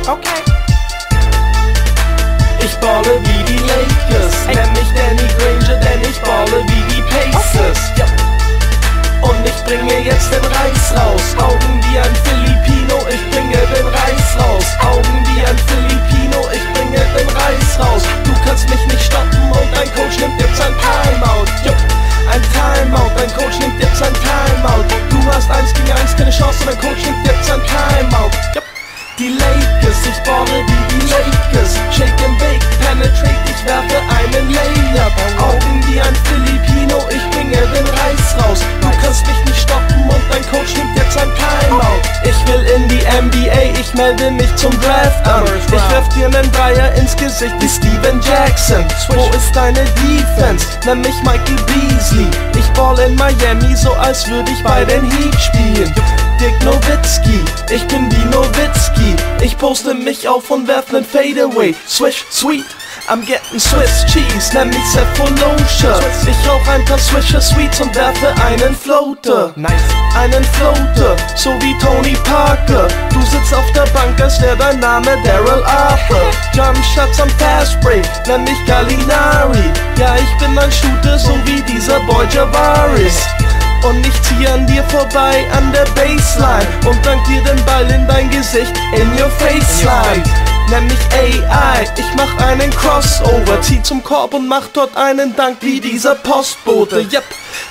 Okay. Ich balle wie die Lakers, nenn mich Danny Granger, denn ich balle wie die Pacers. Okay. Und ich bringe jetzt den Reis raus, Augen wie ein Filipino, ich bringe den Reis raus. Augen wie ein Filipino, ich bringe den Reis raus. Du kannst mich nicht stoppen und dein Coach nimmt jetzt ein Timeout. Ein Timeout, dein Coach nimmt jetzt ein Timeout. Du hast 1 gegen 1, keine Chance, dein Coach nimmt jetzt ein Timeout. Die Lakers, ich balle wie die Lakers. Shake and bake, penetrate, ich werfe einen Layup. Augen wie ein Filipino, ich bringe den Reis raus. Du kannst mich nicht stoppen und dein Coach nimmt jetzt ein Timeout. Ich will in die NBA, ich melde mich zum Draft an. Ich werf dir nen Dreier ins Gesicht wie Steven Jackson. Wo ist deine Defense? Nenn mich Michael Beasley. Ich ball in Miami, so als würde ich bei den Heat spielen. Dirk Nowitzki, ich bin wie Nowitzki. Ich poste mich auf und werf nen Fadeaway. Swish, sweet, I'm getting Swiss Cheese, nenn mich Cephalosha. Ich rauch ein paar Swisher Sweets und werfe einen Floater. Einen Floater, so wie Tony Parker. Du sitzt auf der Bank, als wär dein Name Daryl Arthur. Jump Shots am Fast Break, nenn mich Gallinari. Ja, ich bin ein Shooter, so wie dieser Boy Javaris. Und ich zieh an dir vorbei an der Baseline und dank dir den Ball in dein Gesicht, in your faceline. Nenn mich AI, ich mach einen Crossover, zieh zum Korb und mach dort einen Dank wie dieser Postbote. Yep,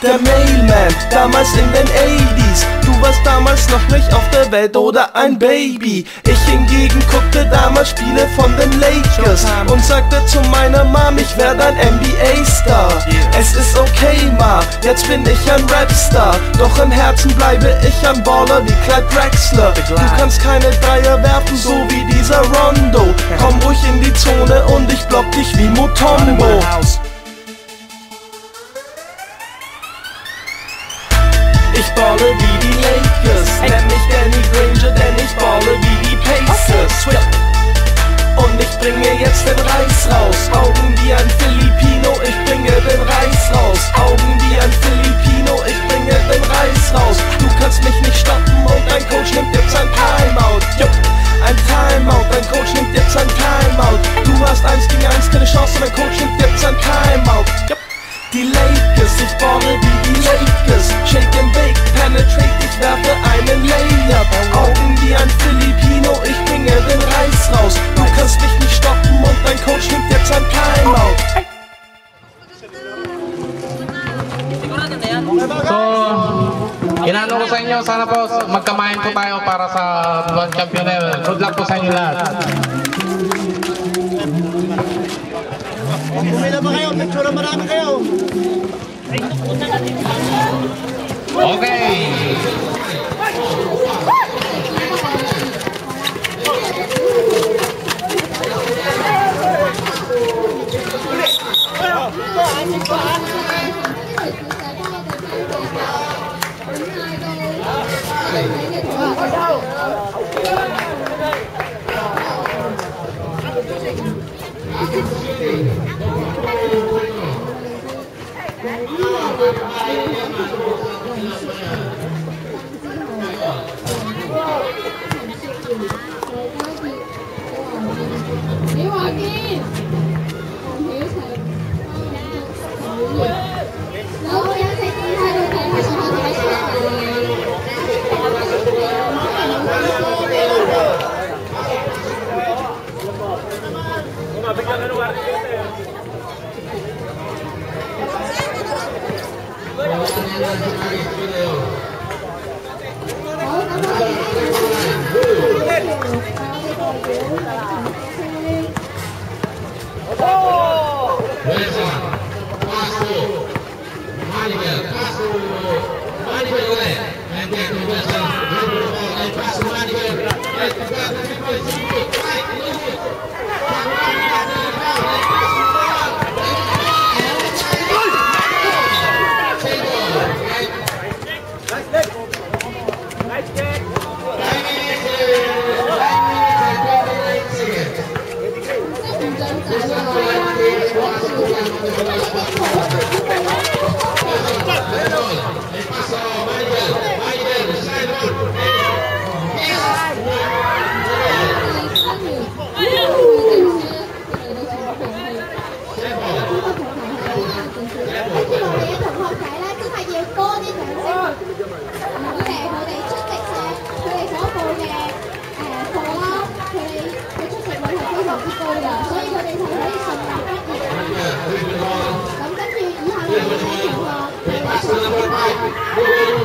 der Mailman, damals in den 80s. Du warst damals noch nicht auf der Welt oder ein Baby. Ich hingegen guckte damals Spiele von den Lakers und sagte zu meiner Mom, ich werde ein NBA-Star. Es ist okay, Ma, jetzt bin ich ein Rapstar. Doch im Herzen bleibe ich ein Baller wie Clyde Drexler. Du kannst keine Dreier werfen, so wie dieser Rondo. Komm ruhig in die Zone und ich block dich wie Mutombo. Ich balle wie die Lakers, nenn mich Danny Granger, denn ich balle wie die Pacers. Und ich bringe jetzt den Reis raus, Augen wie ein Filipino, ich bringe den Reis raus. Augen wie ein Filipino, ich bringe den Reis raus. Du kannst mich nicht stoppen und dein Coach nimmt jetzt ein Timeout. Ein Timeout, dein Coach nimmt jetzt ein Timeout. Du hast 1 gegen 1, keine Chance, dein Coach nimmt jetzt ein Timeout. Die Lakers, ich balle wie die Lakers. Shake and bake, penetrate, ich werfe einen Layup. Augen wie ein Filipino, ich bringe den Reis raus. Du kannst mich nicht stoppen und dein Coach nimmt jetzt ein Timeout. So, inaano ko sa inyo, sana po magkamayan po tayo para sa Buwan Championel. Good luck po sa inyo lahat. Kumila ba kayo? Picture marami kayo. Okay. Hãy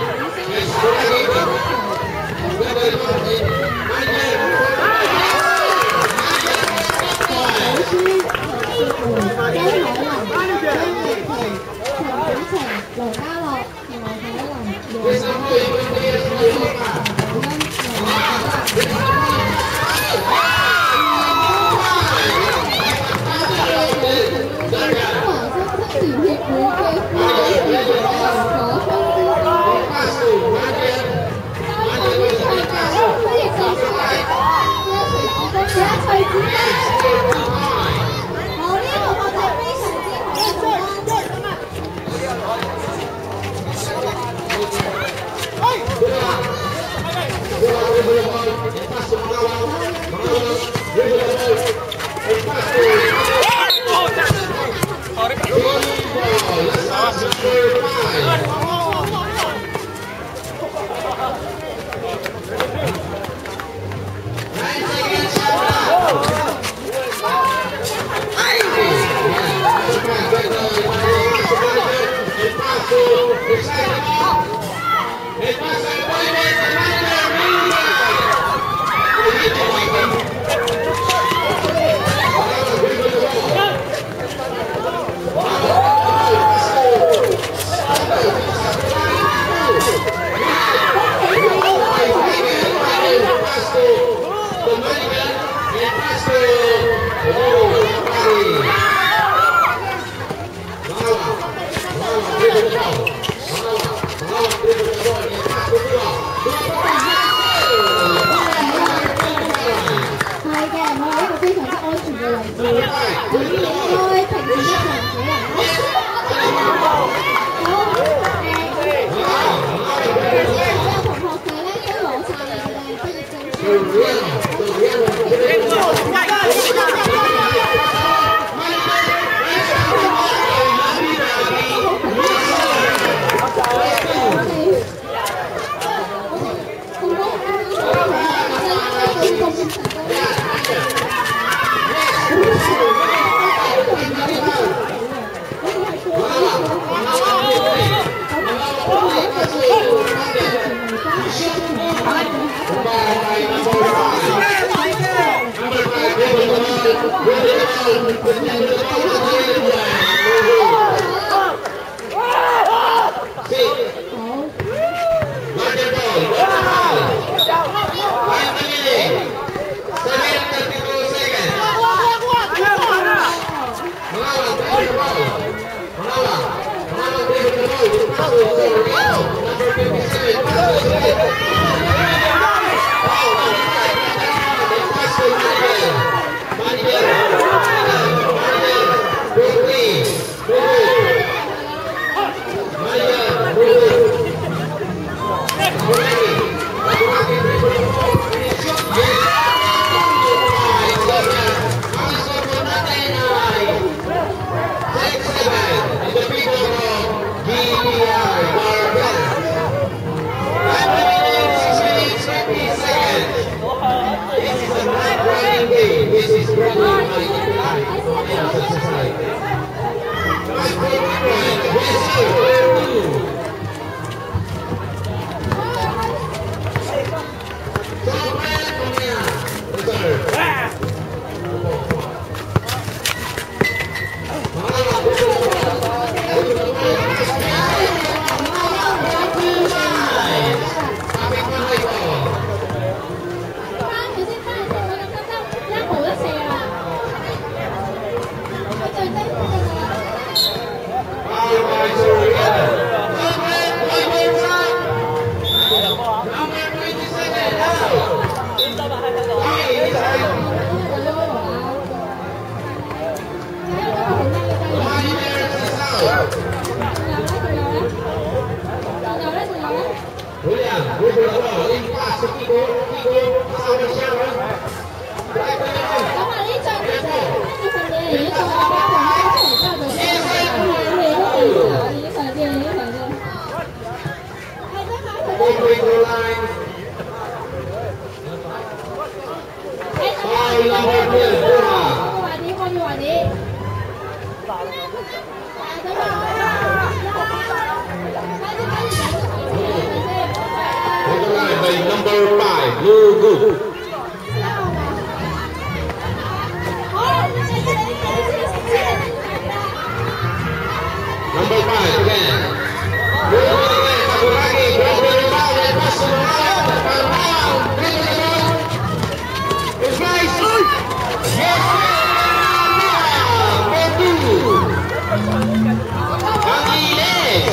subscribe cho kênh Ghiền Mì Gõ để không bỏ lỡ line by number 5, Lugu. Number 5 again. Lugu again, satu lagi. Berapa rebound dan pas semangat. Parang, dribble the ball. It's nice. Yes, Angiles.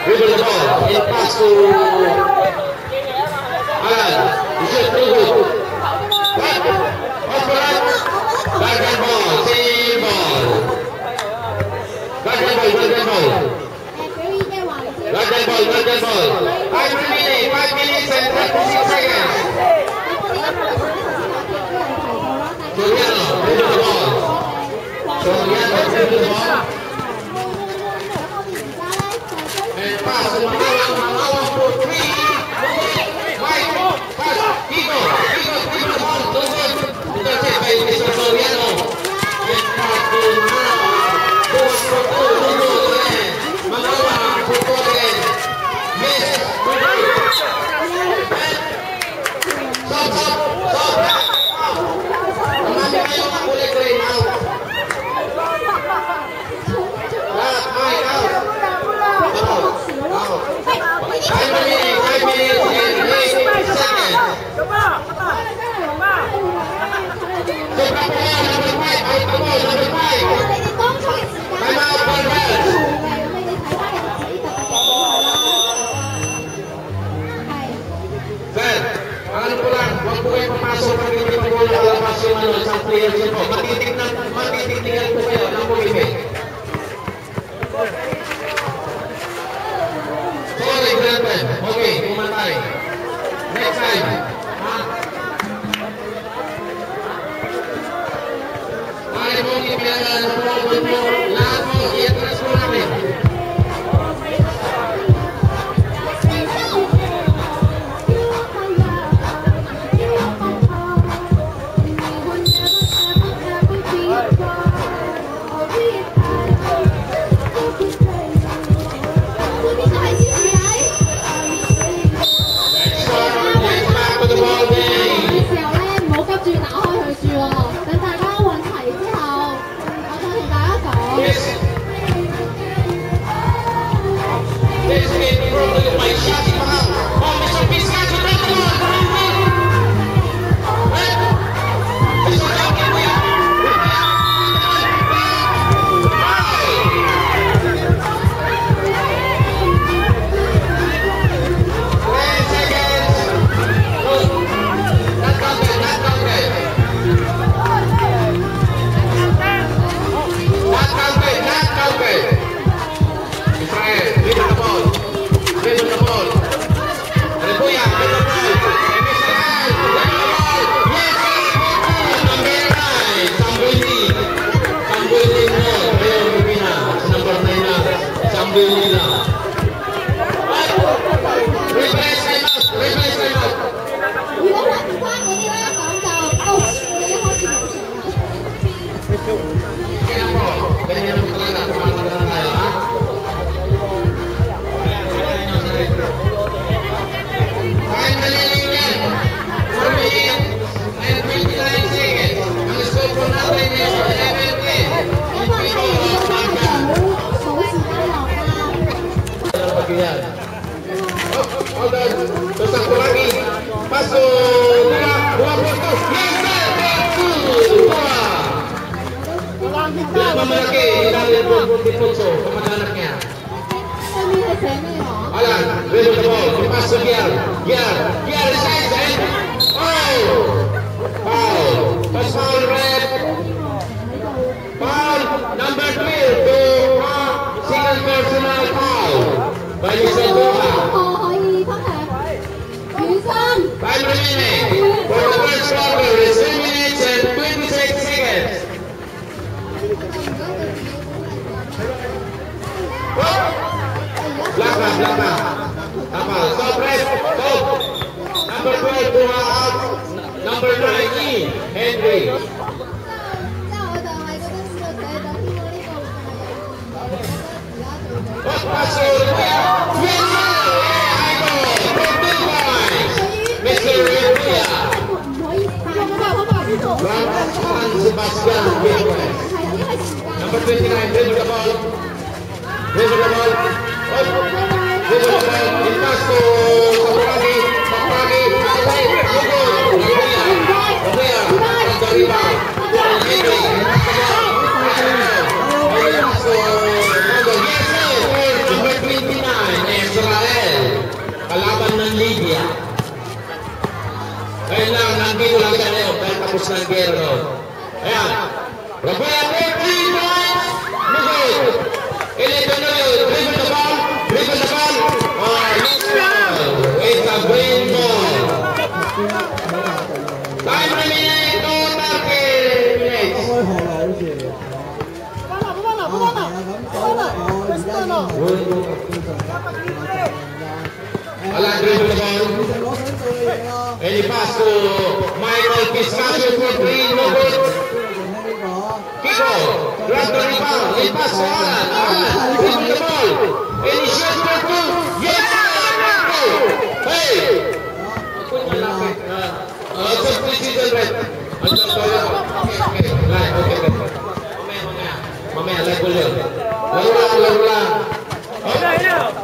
Dribble the ball. In pass to Alan. Is it Lugu? Back ball. Same ball. Back ball. Five minutes and 36 seconds. Soriano, dribble the ball. And pass to Malawang for 3. White, pass, Kiko, dribble the ball. No good. Intercept by Mr. Soriano. And pass to Malawang. Goes for 2. No good. Malawang for 4 again. Miss. Stop. Kemana kayo boleh train out. Out. 5 minutes and 8 seconds. Number 5. Time out for Wells. Sir, ano po lang, huwag po kayo papasok pag hindi pa po nakalabas yung isang players yun po. Matitignan po kayo ng pumipit. Sorry, Brandon. Okay, pumatay. Next time. Ay po, ipinagal na po po. Lahat po, i-address po namin. Alan, dribble the ball, pass to Gial is inside, foul, that's foul red, foul, number 2, single personal foul, by Mr. Doha. Time remaining, for the first quarter is 3 minutes and 26 seconds. Belakang. Kapal. Stop, rest. Stop. Number 12, Doha out. Number 9, in. Henry. Pass over. Yes, Jan Perez. Number 29, dribble the ball. Dribble the ball. Dribble the ball. In pass to Sakuragi. Sakuragi. Rabea. On the rebound. Henry. Number 29, Israel. Kalaban ng Libya. Ngayon lang, nandito lang siya ngayon dahil tapos na ang gera noon. Ayan. Rabea, 3 points. Mugod. 11 na yun. Dribble the ball. Dribble the ball. Loose ball. It's a green ball. Time remaining. Total minutes. Alan dribble the ball. And he pass to Michael Piscasio for 3, no good. Kiko, grab the rebound. He pass to Alan. Alan dribble the ball. And he shoots for 2. Yes! Hey! It's a pre-season red. Okay. Mamaya, laro lang. Laro lang.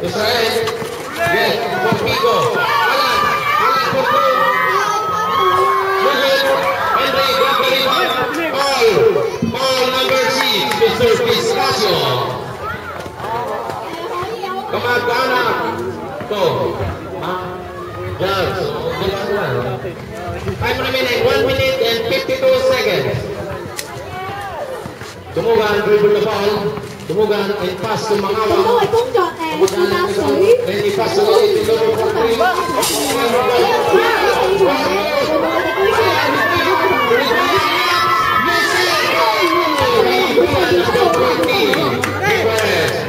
Israel. Yes, for Kiko. Alan for 2. Henry, grab the rebound. Ball number 6, Mr. Piscasio. Kamag-ana. Ito. Judge. Time remaining, 1 minute and 52 seconds. Tumugan, dribble the ball. Tumugan and pass to Mangawa. Then he pass to Ulit.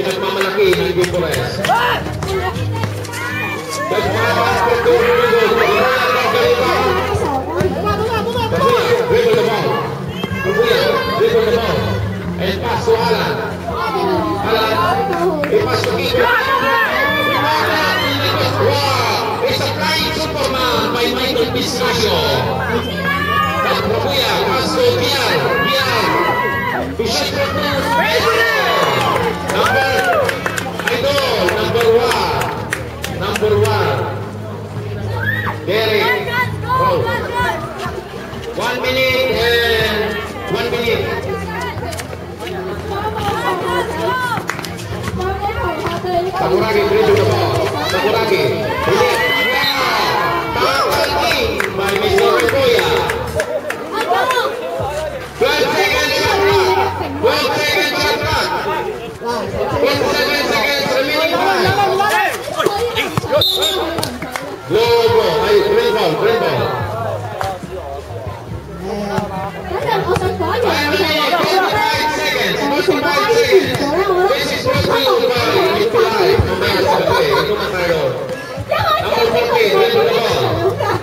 Pinagmamalaki ng Gimores. Dribble the ball. Dribble the ball. And pass to Alan. He pass to Kiko. Wow! It's a flying Superman by Michael Piscasio. Rabuya, pass to Bial. He shot for 2. Number 1. Derek. 1 minute and 1 minute. Sakuragi, dribble the ball. Sakuragi. Tackling by Mr. Rabuya. 12 seconds shot clock. 12 seconds shot clock. 27 seconds remaining time. Logo. Ay, green ball.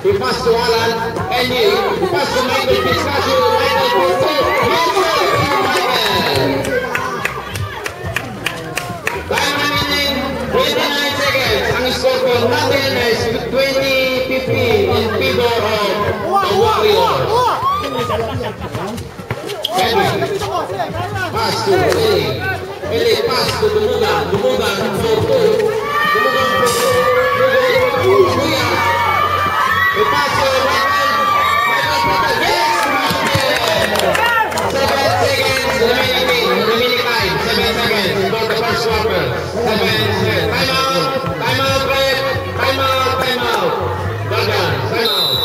He passed to Alan, and he passed to Michael Piscasio. Time remaining 29 seconds. Ang score ko natin is 20-15 in favor of the Warriors. Pass to Eli pass to Dumugan for 2. He pass to Michael. Yes! 7 seconds remaining time. 7 seconds for the first quarter. 7 seconds. Time out, Fred. Time out. Dagan, time out.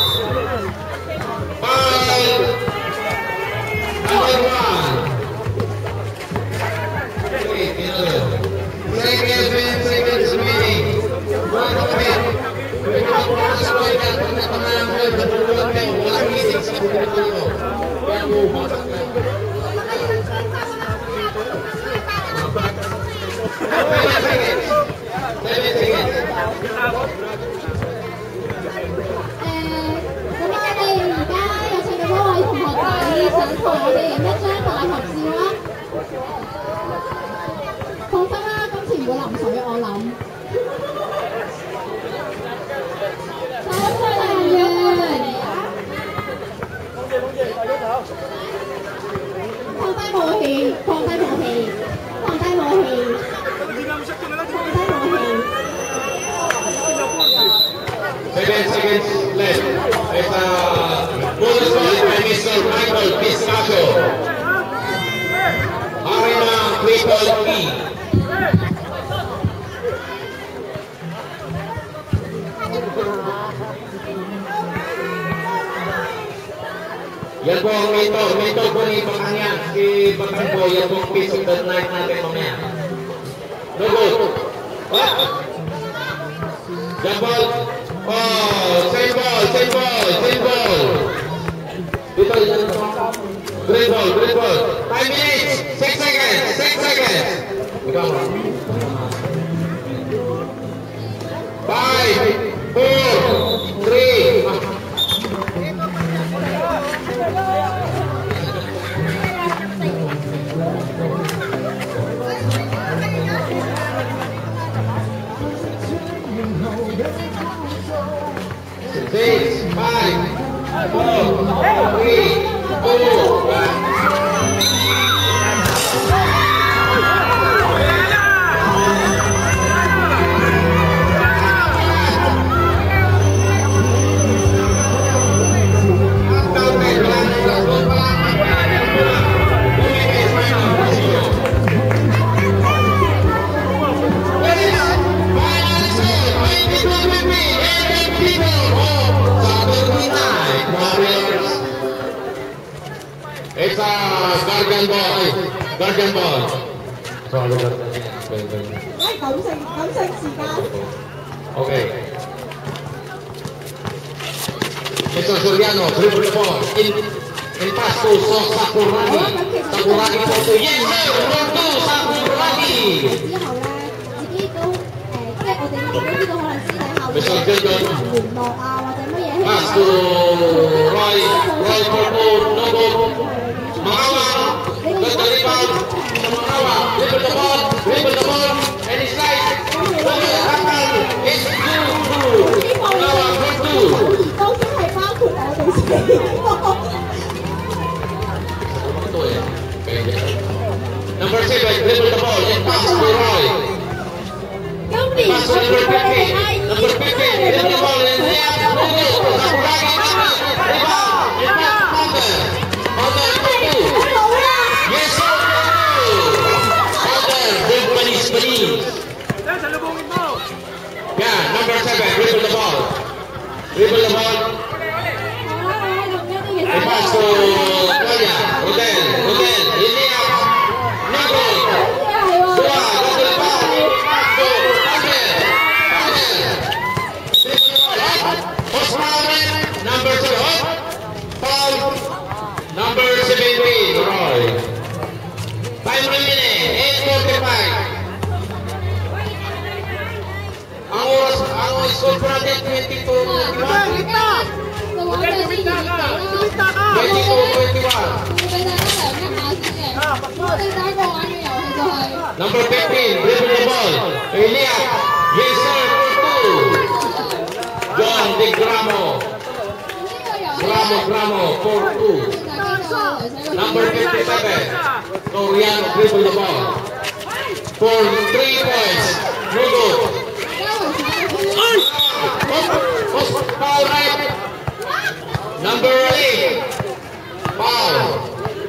left. It's a bonus ball by Mr. Michael Piscato. Arena Triple E. Yan po ang mentor po ni Bakangyan, si Bakang po, yan po ang piece of the night natin mamaya. No good. Jump ball. Oh, same ball. Green ball. 5 minutes, 6 seconds. Come on. 5, 4, 3. Six, 5, 4, 3, 2, 1. It's a guardian ball. Okay. Mr. Soriano, dribble the ball. In pass to Sakuragi. Sakuragi for two. Yes, sir. Run to Sakuragi. Mr. Gilgon. Pass to Roy for two. No goal. Mangawa. Got the rebound. Mangawa. Dribble the ball. And he slides. It's two. Mangawa for two. Number 7, dribble the ball and pass to Roy. Pass to number 50. Number 50, dribble the ball and layup. Sakuragi, rebound. And pass to Powder for two. Yes, sir. Powder, good panis. Yeah, number 7, dribble the ball. And pass to Rodel. No goal. Dua, got the ball. Pass to Osman, number 7. Paul, number 17, Roy. Time remaining, 8:45. Ang score po natin, 22-21. 22-21. Number 15, dribble the ball. Elia, yes sir, for two. John De Gramo. Gramo, for two. Number 57, Toriano, dribble the ball. For 3 points. No good. Foul right. Number 8, foul.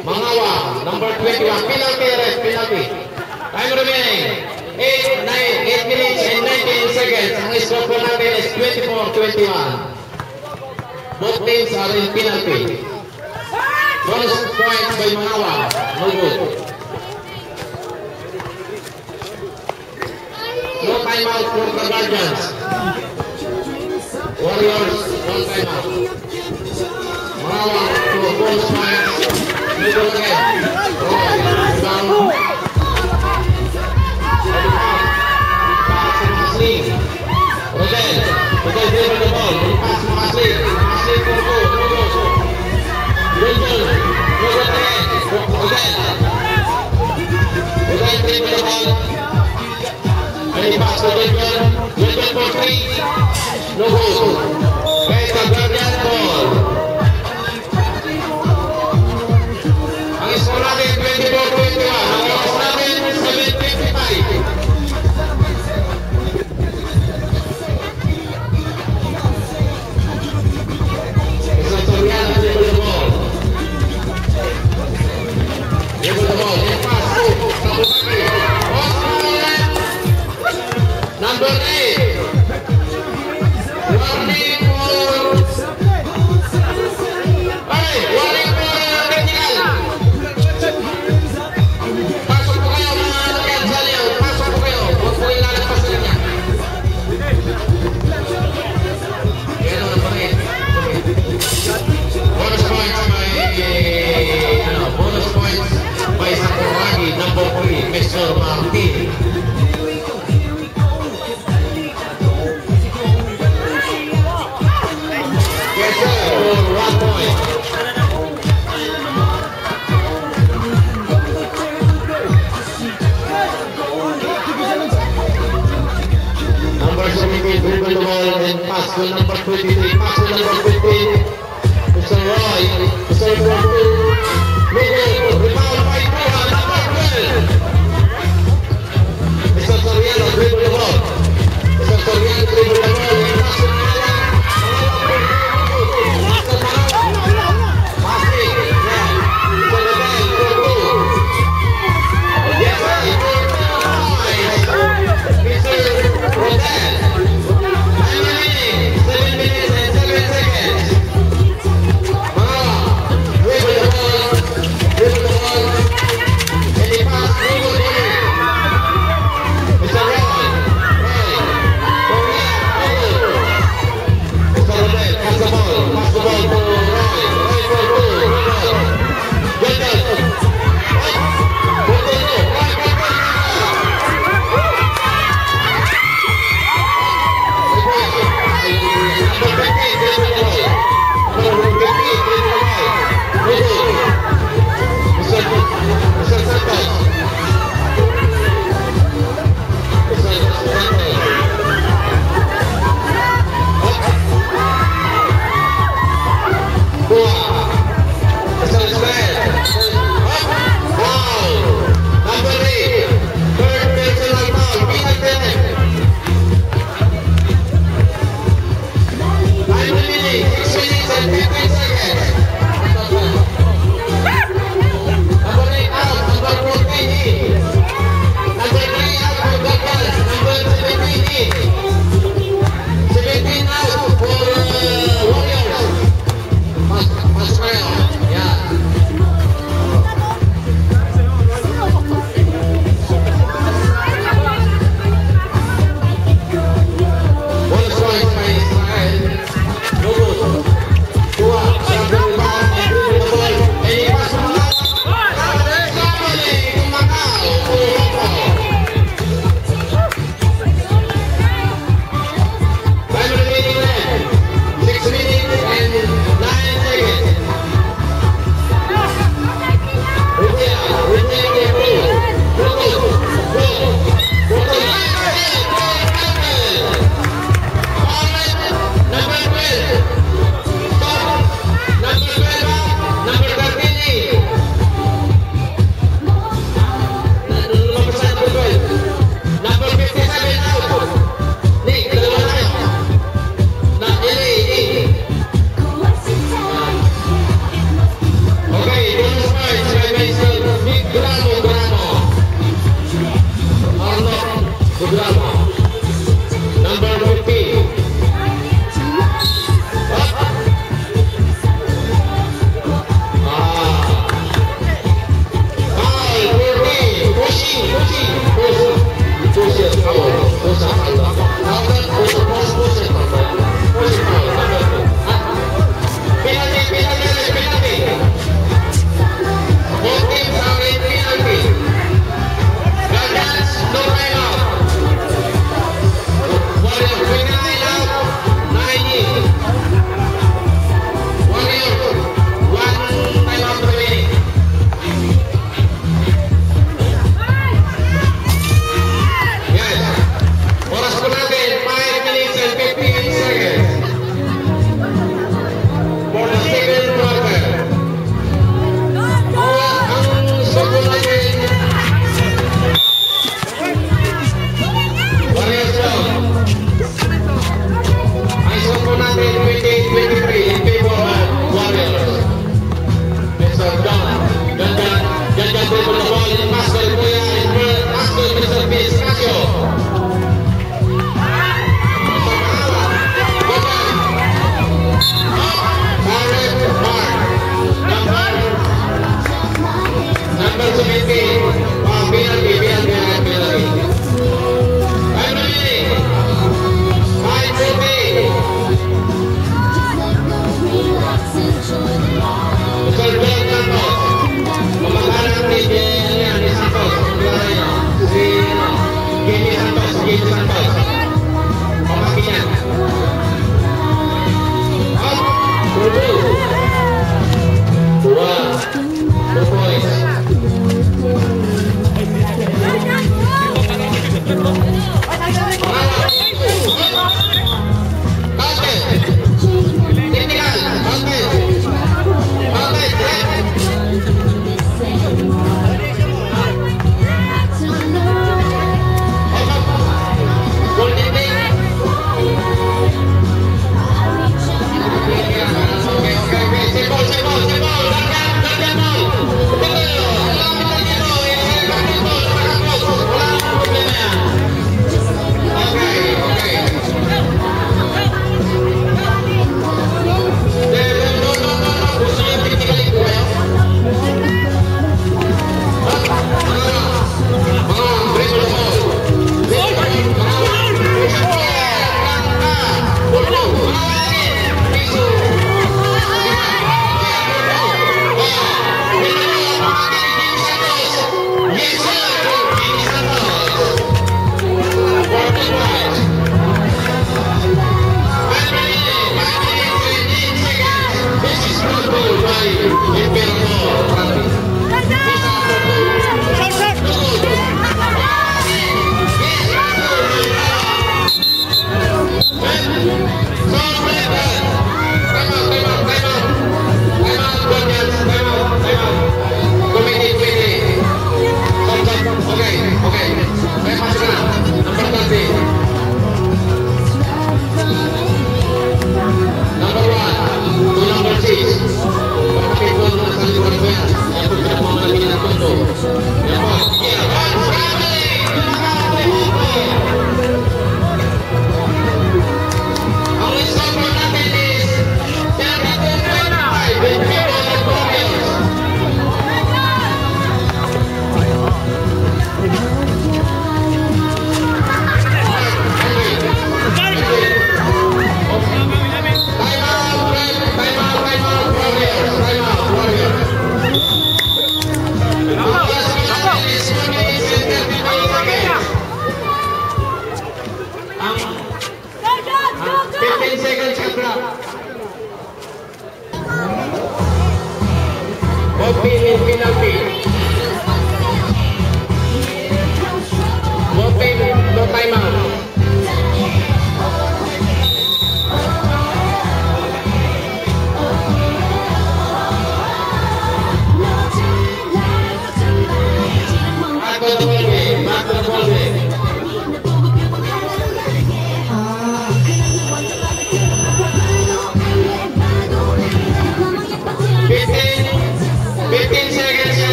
Mangawa, number 21, penalty. Time remaining, 8 minutes and 19 seconds. Ang score po natin is 24-21. Both teams are in penalty. Bonus points by Mangawa, no good. No timeout for the Guardians. Warriors, one timeout. Mangawa for bonus points. No good again. Down. Rodel dribble the ball. Pass to Masli for goal. No goal. Rodel dribble the ball. And he pass to Rodel for 3. No goal. It's a Guardian ball. Ang score natin 24-21. Ang oras natin 7:55. Okay, dribble the ball and pass to number 23. Pass to number 15. Mr. Roy. Mr. Roy. Lugo. Rebound by Tua. Number 12. Mr. Soriano dribble the ball. Mr. Soriano dribble the ball and pass to Mr. Roy.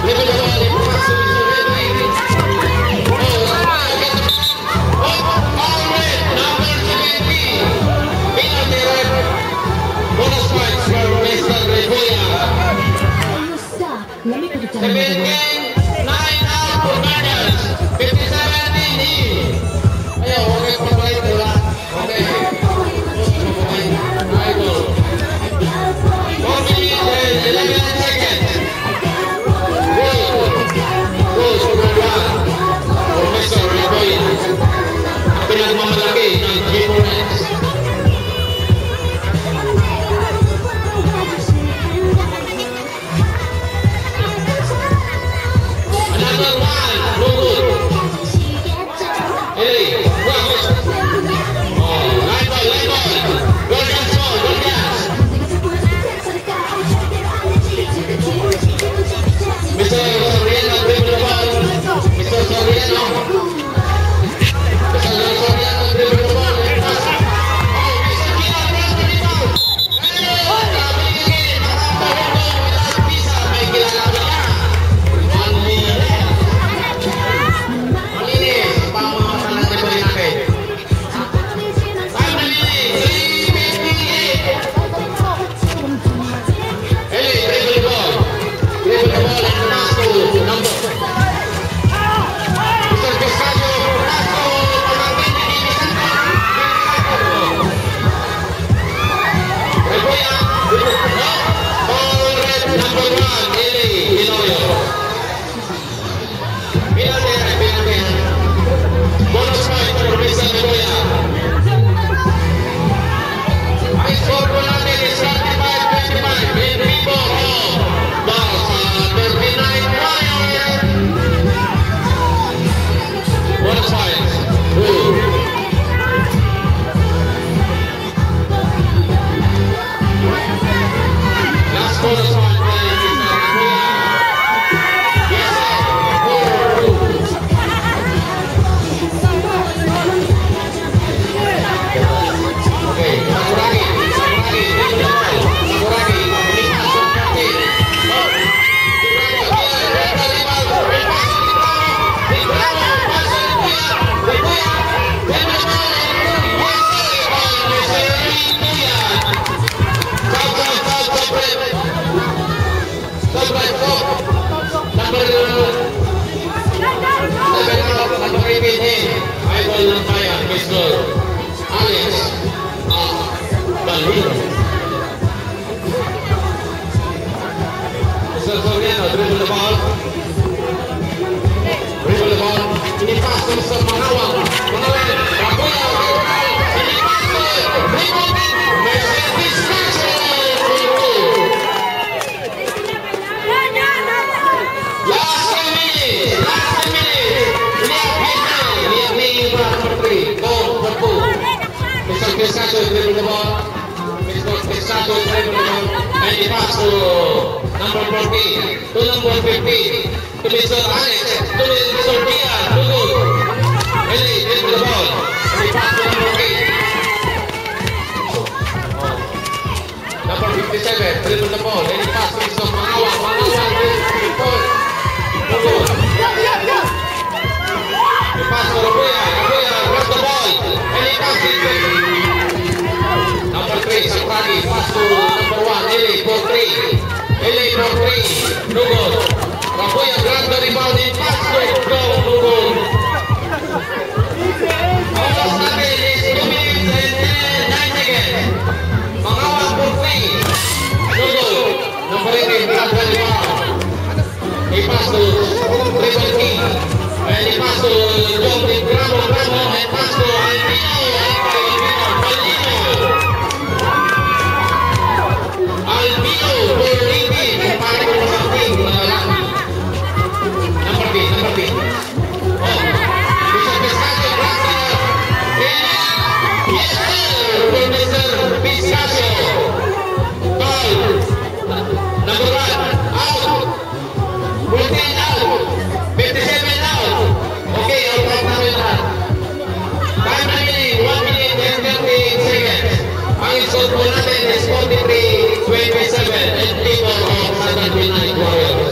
Dribble the ball in pass to Mr. Redway. Number 17. Penalty red. Bonus points for Mr. Rebuya. The main game, 9 out for Guardians. 57 in. Ayaw, okay pa ba ito lang? Okay. Idol. 4 minutes and 11 seconds. Goal score 1 for Mr. Rebuya. Pinagmamalaki ng G4X. Another one, no good. Hey, wow. Oh, line ball. Gorgas ball, Gorgas. Mr. Soriano, dribble the ball. Mr. Soriano. Mr. Soriano, dribble the ball. Oh, Mr. Kina, dribble the ball. Hey, sabi again, without visa, may kilala ba niya? Malinis, pang mga masalang na bali natin. Time remaining, 3:58. Eli, dribble the ball. Dribble the ball and pass to number. Mr. Pescado, pass to pamangkin ni Vicente. Rebuya, ball red number 1, Eli Pinoyo. Penalty. Bonus point for Mr. Rebuya. Ang score po natin is 35-25 in favor of Barca 39 Warriors. Bonus point. Last bonus point by Mr. Rebuya. Yes, sir. 4-2. Okay, Sakuragi, dribble the ball. Sakuragi, melihat Sakuragi. Dribble the ball. Ini pas ke Mr. Manawang. Rabuya. Ini pas ke Mercedes Castle. Last minute. Lihat ni Menteri. Go. Mr. Pescado dribble the ball. And he pass to number 14, to number 15, to Mr. Alex, to Mr. Pia, to good. Eli, dribble the ball. And he pass to number 8. Number 57, dribble the ball. And he pass to Mr. Manawang. Manawang, dribble the ball. To good. He pass to Rabuya. Rabuya, grab the ball. And he pass it. Number 3, Sakuragi, pass to number 1, Eli, for 3. Eli for 3, no good. Rabuya grab the rebound in pass to go, no good. Almost nothing is 2 minutes and 9 seconds. Manawang for 3, no good. Number 18, grab the rebound. He pass to Triple King. And he pass to John Bravo, and pass to Albino. Albino for 18, para ko something number B. Oh, Mr. Pescado, yes sir, for Mr. Pescado. Ball, number 1, out. 14 out, 57 out. Okay, out namin lahat. Time remaining, 1 minute and 30 seconds. Ang score po natin is 43-27 in favor of Southern United Warriors.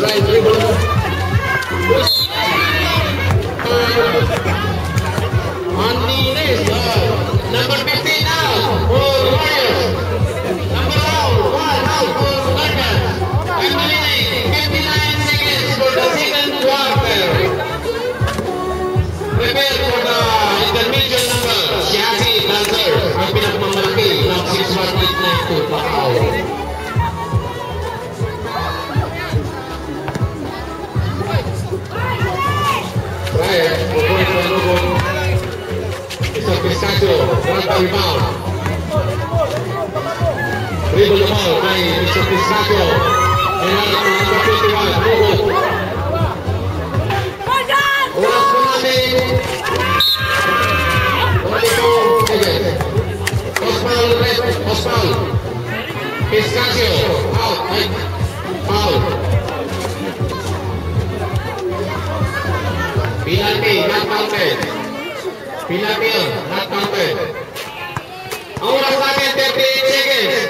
right dribble. Martinez, number 15 out for Warriors. Number one out for Lakers. I'm remaining 59 seconds for the second quarter. Prepare for the intermediate number. Shasi Dancers, ang pinagmamalaki ng 6-1-8-9-2 Pacao. Ryan, pupuli sa lubong. Isang Piscacio, grab the rebound. Dribble the ball by Mr. Piscacio. And number 21, lubong. Oras po natin. 42 seconds. Osval. Piscacio, out. Foul. Penalty, not counted. Penalty, not counted. Ang oras natin, 38 seconds.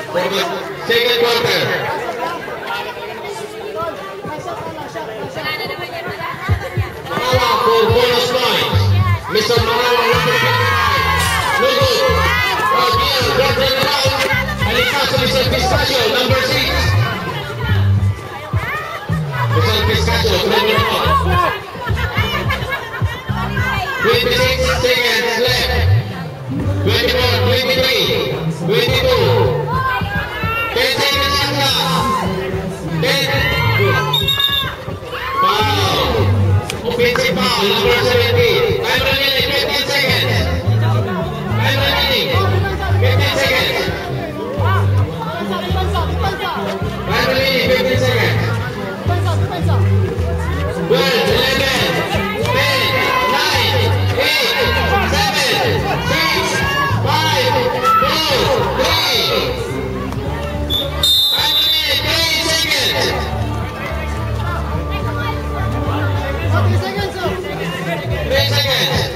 For the second quarter. Marawa for bonus points. Mr. Marawa, number 55. No good. Again, dropped it around. Alicaso, Mr. Piscacio, number 6. Mr. Piscacio, 26 seconds left. 24, 23, 22. 10 seconds extra. 10. Foul. Offensive foul, number 17. Time remaining 15 seconds. Time remaining 15 seconds. Time remaining 15 seconds. 12, 11, 10, 9, 8, 7, 6, 5, 4, 3. Time remaining 3 seconds. 3 seconds.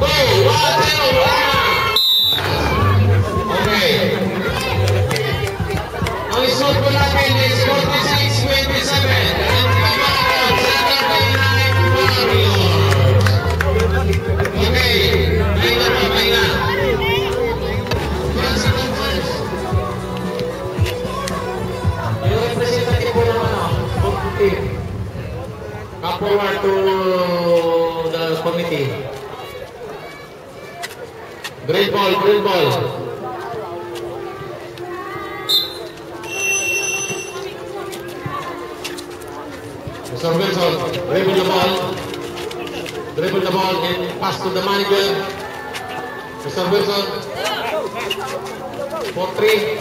Go, 1-0. Okay. Ang isot po natin is 46-27. And Saturday Night Warriors. Okay. Pahinga. Yung representative po naman come forward to the committee. Green ball. Mr. Wilson, dribble the ball and pass to the manager. Mr. Wilson, for 3,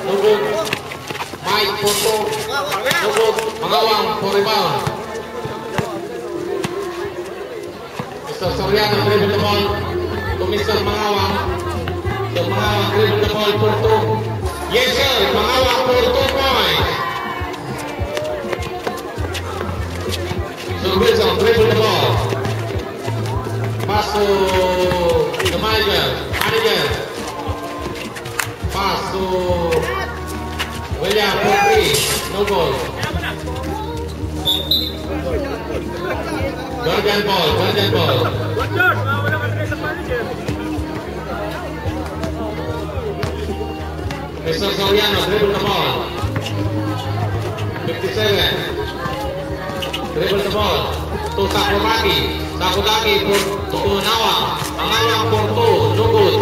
no good. Mike for 2, no good. Mangawang for rebound. Mr. Soriano, dribble the ball to Mr. Mangawang. So Mangawang dribble the ball for 2. Yes sir, Mangawang for 2 points. So Wilson, dribble the ball. Pass to the manager. Pass to William for 3. No goal. Guardian ball. Mr. Soriano, dribble the ball. 57. Dribble the ball to Sakudaki for Nawang. Nawang for 2, no good.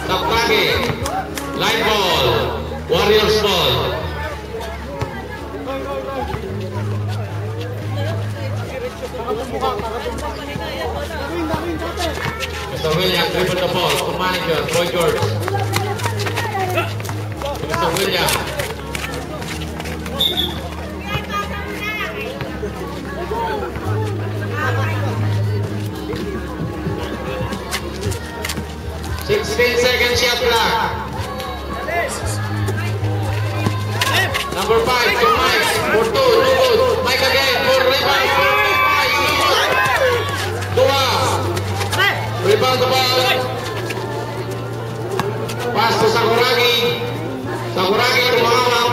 Sakudaki, line ball, Warriors ball. Mr. William, dribble the ball to manager, Boy George. Mr. William. Second shot clock. Number 5 to Mike for 2, no good. Mike again for rebound. 5, no good. Rebound the ball. Pass to Sakuragi. Sakuragi to Mangawang.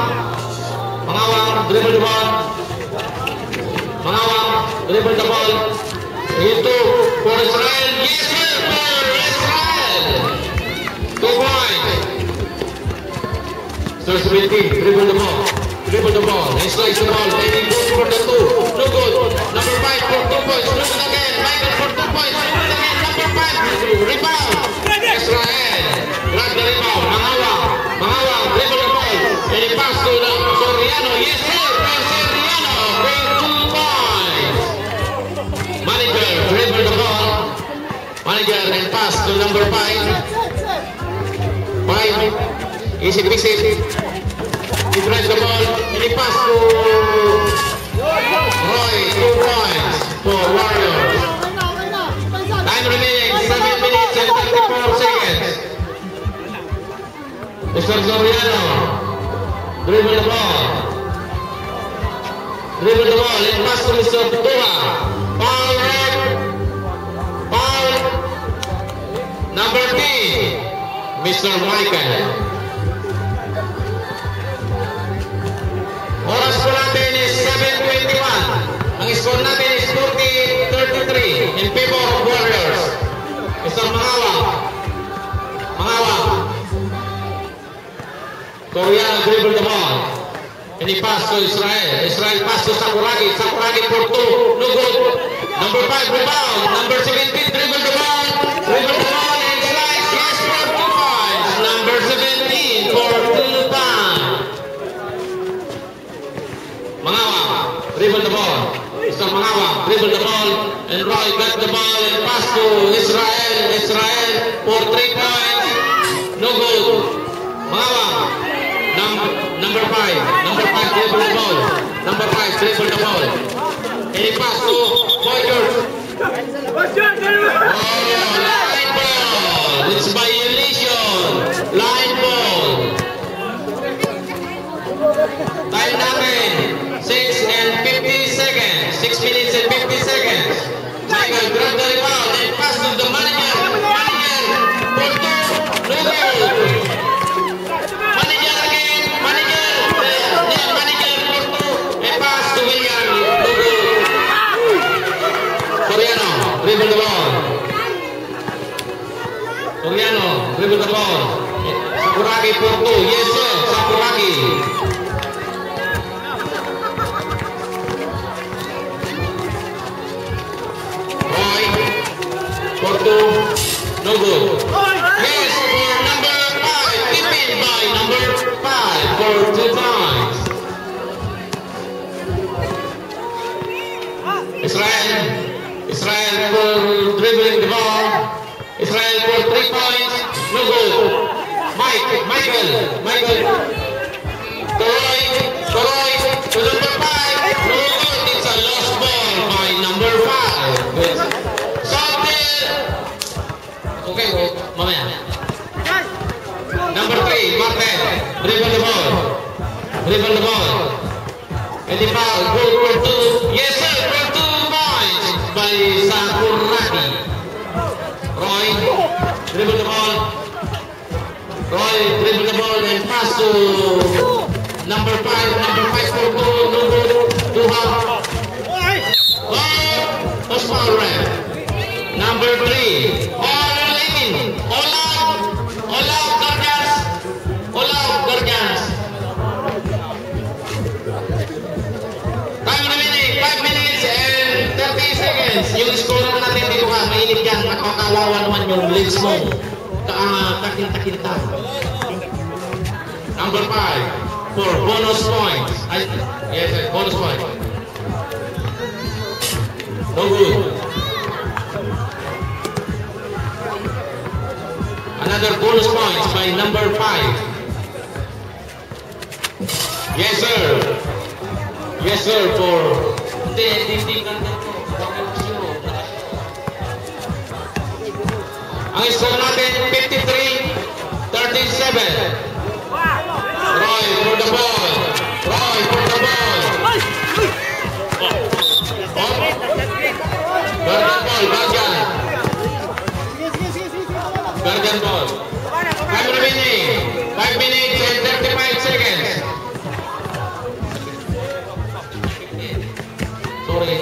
Mangawang, dribble the ball. Mangawang, dribble the ball. Into for Israel. Yes, sir, for Israel. 2 points. Sir 17, dribble the ball. Dribble the ball. He slides the ball. Taking good for the 2. No good. Number 5 for 2 points. Look it again. Michael for 2 points. Look it again. Number 5. Rebound. Israel. Grab the rebound. Mangawang, dribble the ball. And he pass to Soriano. Yes, sir. Soriano for 2 points. Manager, dribble the ball. Manager and pass to number 5. 5. Easy peasy. He drives the ball and he pass to Roy. 2 points for Warriors. Time remaining 7 minutes and 34 seconds. Mr. Soriano, dribble the ball. Dribble the ball and pass to Mr. Tuha. Foul red. Foul. Number 3, Mr. Michael. Oras po natin is 7:21. Ang score natin is 40-33 in favor of Warriors. Mr. Mangawang. Soriano dribble the ball. And he pass to Israel. Israel pass to Sakuragi. Sakuragi for 2. No good. Number 5 rebound. Number 17 dribble the ball. Dribble the ball and slides. Yes for 2 points. Number 17 for 2 points. Mangawang dribble the ball. Mr. Mangawang dribble the ball. And Roy got the ball and pass to Israel. Israel for 3 points. No good. Mangawang. Number 5. Number 5 dribble the ball. Number 5 dribble the ball. And he pass to Boyers. Oh, line ball. It's violation. Line ball. Time natin 6 and 50 seconds. 6 minutes and 50 seconds. Michael grab the rebound and pass to the manager. Manager for 2. No good. Manager again. Manager for 2. And pass to William. No good. Soriano dribble the ball. Soriano dribble the ball. Sakuragi for 2. Yes sir. Sakuragi. For 2, no good. Yes, for number 5, tipping by number 5 for 2 points. Israel for dribbling the ball. Israel for 3 points, no good. Michael. Toroy to number 5, no good. It's a lost ball by number 5. Okay, mamaya. Number 3, Martin. Dribble the ball. And the foul, goal for 2. Yes sir, for 2 points by Sakuragi. Roy, dribble the ball. And pass to number 5. Number 5 for 2. No good. Tuha. Oh, post foul red. Number 3. Guardians. Time remaining 5 minutes and 30 seconds. Yung score natin dito ka, mainit yan. Makakawawa naman yung legs mo. Takinta. Number 5 for bonus points. Yes, bonus point. No good. Another bonus points by number 5. Yes sir, for ang score natin 53-37. Roy for the ball. Guardian ball. Time remaining 5 minutes and 35 seconds. Sorry.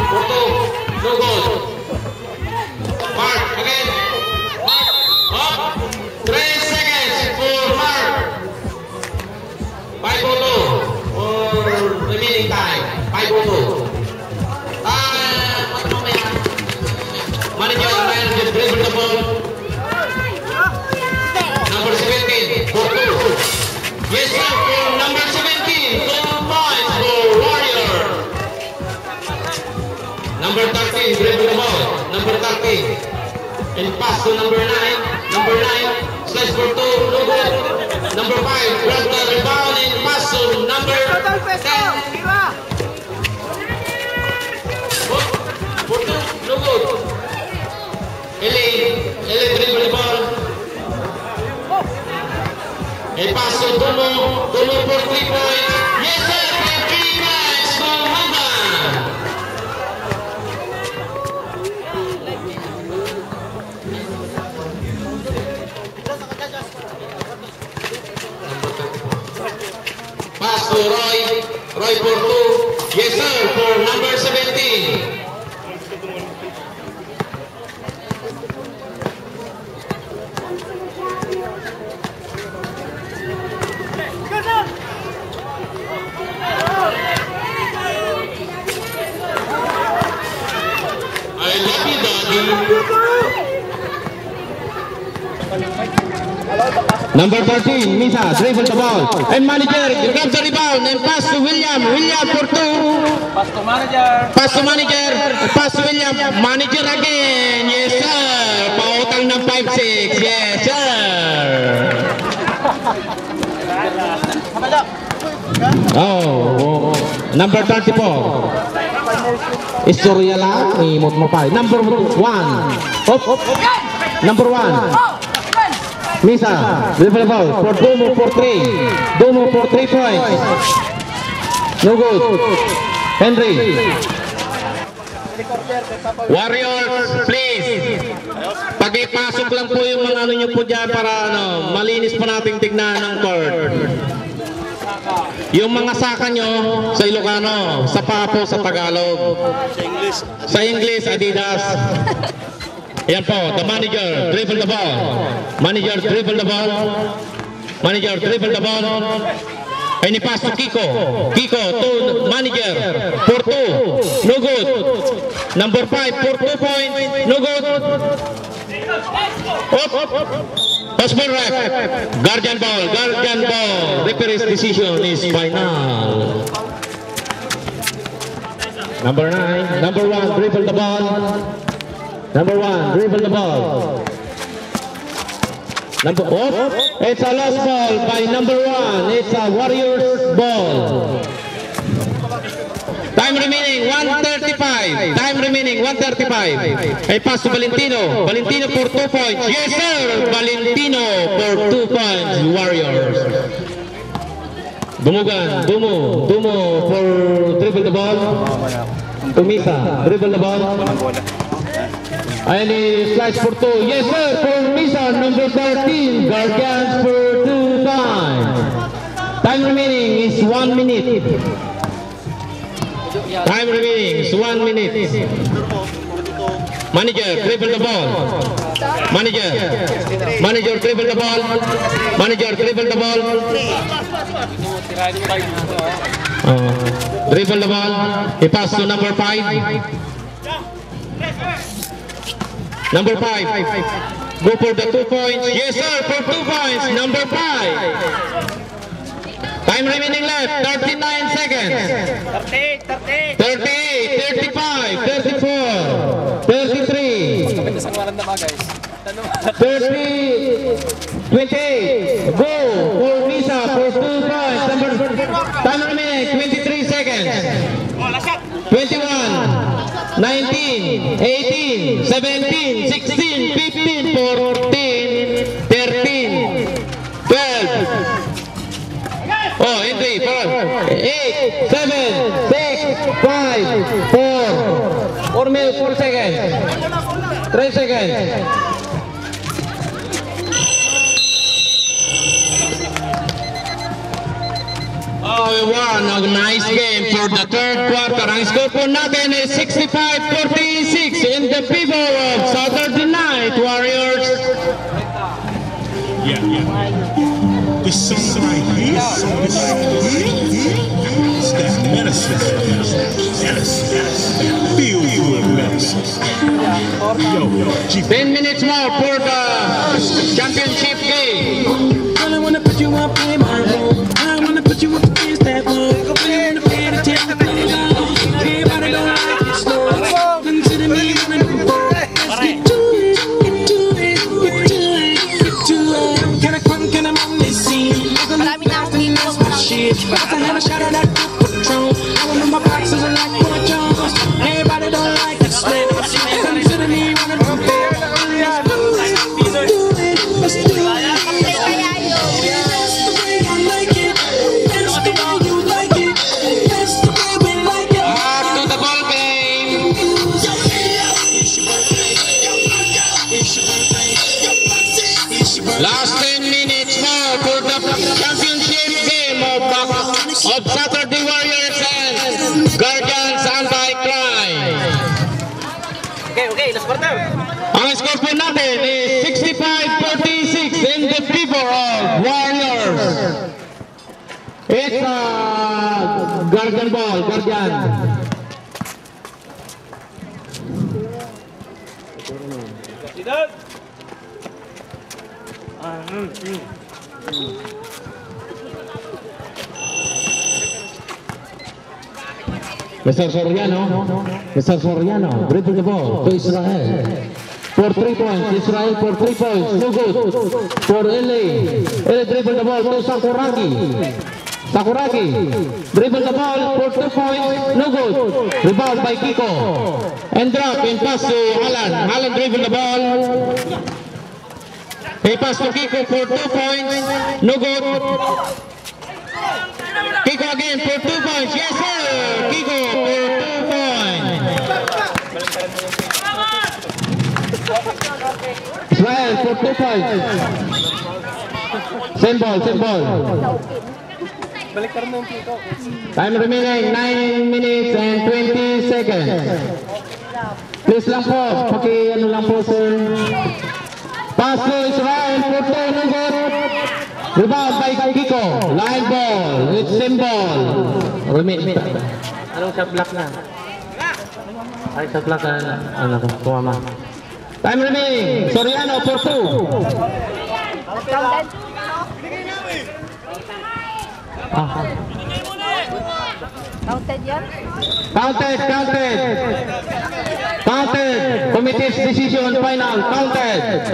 Porto, no goal. Mark, again. Mark, up. 3 seconds for Mark. 5-2 for remaining time. 5-2. Manager just dribble the ball. Number 17, Porto. Yes, sir, for number 17, 2 points for Warrior. Number 13, dribble the ball. Number 13, and pass to number 9. Number 9, slash for 2, no good. Number 5, grab the rebound and pass to number 10. Porto, no good. Ele dribble the ball. E passo Dumo for 3 points. Yes sir, 3 points for Haman. Pass to Roy for 2. Yes sir, for number 17. Number 13, Misa, dribble the ball. And manager, grab the rebound and pass to William. William for 2. Pass to manager. Pass to manager. Pass to William. Manager again. Yes, sir. Pautang ng 5-6. Yes, sir. Oh. Number 34. Istorya lang. Imot mo pa. Number 1. Number 1. Misa, dribble ball for Dumo for 3. Dumo for 3 points. No good. Henry. Warriors, please. Pag-ipasok lang po yung mga ano nyo po dyan para malinis pa nating tignan ng court. Yung mga saka nyo sa Ilocano, sa Papo, sa Tagalog. Sa English, Adidas. Yan po, the manager, dribble the ball. Manager, dribble the ball. Manager, dribble the ball. Ay ni pass to Kiko. Kiko to manager. For 2. No good. Number 5 for 2 points. No good. Pass ball ref. Guardian ball. Guardian ball. Referee's decision is final. Number 9. Number 1, dribble the ball. Number 1, dribble the ball. It's a lost ball by number 1. It's a Warriors ball. Time remaining 1:35. Time remaining 1:35. A pass to Valentino. Valentino for 2 points. Yes sir. Valentino for 2 points. Warriors. Dumugan. Dumo for dribble the ball. Tumisa. Dribble the ball. And he slides for 2. Yes sir, for Misa, number 13. Guardians for 2 times. Time remaining is 1 minute. Time remaining is 1 minute. Manager, dribble the ball. Manager, dribble the ball. Manager, dribble the ball. Dribble the ball. He passed to number 5. Number 5. Go for the 2 points. Yes, sir, for 2 points. Number 5. Time remaining left. 39 seconds. 38, 35, 34, 33. 30, 28. Go for Misa for 2 points. Time remaining 23 seconds. 21. 19, 18, 17, 16, 15, 14, 13, 12. Oh, entry, 8, 7, 6, 5, 4. 4 minutes, 4 seconds. 3 seconds. We won a nice game for the third quarter. Ang score po natin is 65-46 in the favor of Saturday Night Warriors. Yeah. This song right here, it's that medicine. Feel good medicine. Yo, 10 minutes more for the championship game. I wanna put you up in my room. I wanna put you up against that wall. Go in the bed and take the thing down. Everybody don't like it slow. Consider me running the ball. Let's get to it, get to it, get to it, get to it. Can I come, can I mom this scene? I'm gonna be lost and that's my shit. About to have a shot of that good Patron. I want my boxes are like Boy Jones. Everybody don't like it slow. Consider me running the ball. Let's do it. Last 10 minutes more for the championship game of Saturday Warriors and Guardians Anti-Crime. Okay, let's start now. Ang score po natin is 65-46 in the favor of Warriors. It's a Guardian ball, Guardian. Mr. Soriano, dribble the ball to Israel. For 3 points, Israel for 3 points, no good. For LA dribble the ball to Sakuragi, dribble the ball for 2 points, no good. Rebound by Kiko. And drop and pass to Alan. Alan dribble the ball. He pass to Kiko for 2 points, no good. Kiko again for 2 points, yes sir. Kiko for 2 points. Israel for 2 points. Same ball. Time remaining 9 minutes and 20 seconds. Please lang po, ano lang po sir. Pass to Israel for 2, no good. Rebound by Kiko. Line ball. It's same ball. Anong shot block na? Ay, shot block na. Ano ko? Kumama. Time remaining. Soriano for 2. Counted yan? Counted. Committee's decision final. Counted.